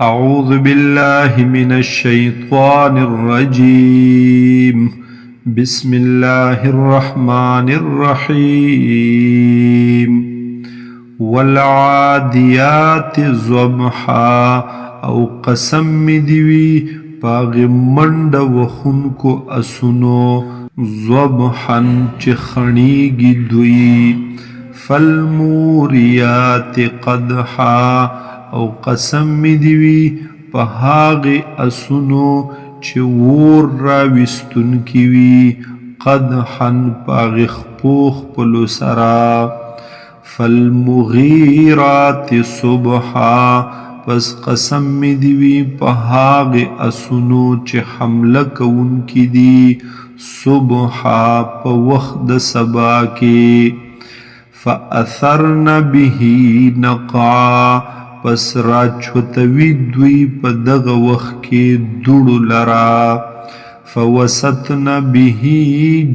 أعوذ بالله من الشيطان الرجيم بسم الله الرحمن الرحيم والعاديات ضبحا او قسم دیوی پاغ منڈ وخنکو اسنو ضبحا چه خنیگی دوی فالموریات قدحا او قسم دیوی په هاغې اسونو چې ور راویستون کی وي قدحا په هغې خپو خپلو سره فالمغیرات صبحا پس قسم می دیوی په هاغې اسونو چې حمله کوونکي دي صبحا په وخت د سبا کې فاثرن به نقعا پس را چوتوی دوی په دغه وخت کې دوړو لرا فوسطن به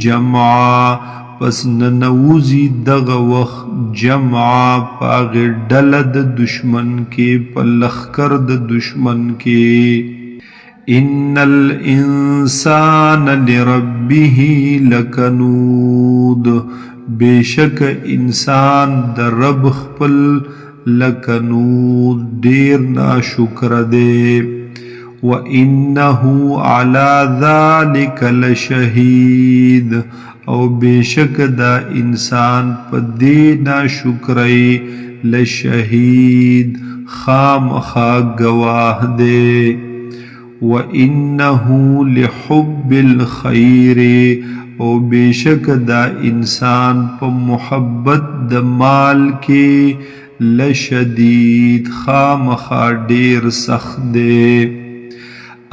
جمعا پس ننوزی دغه وخت جمعا په هغې ډله د دشمن کې په لښکر د دشمن کې ان الانسان لربه لکنود بیشک انسان د رب خپل لکنود دیر ناشکر دے وَإِنَّهُ عَلَى ذَلِكَ لَشَهِيدٌ او بیشک دا انسان پا دے ناشکرئی لشہید خامخا گواہ دے وَإِنَّهُ لِحُبِّ الْخَيْرِ او بیشک دا انسان پا محبت دا مال کے لشدید خامخا ډیر سخت دی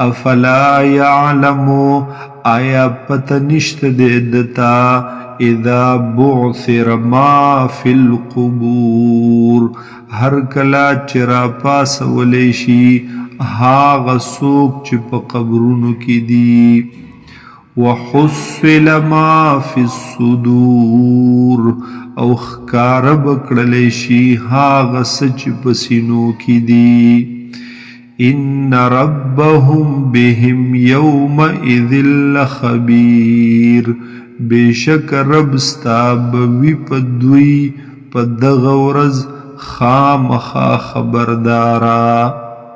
افلا یعلمو آیا پته نشته دی دتا اذا بعثر ما فی القبور هر کله چې راپاسولی شي هاغه څوک چې په قبرونو کې دي وحصل ما فی الصدور او خکار بکڑلی شی هاغ سچ پسینو کی دی ان ربهم بهم یومئذ لخبیر بیشک رب ستابوی پدوی پدغورز خامخا خبردارا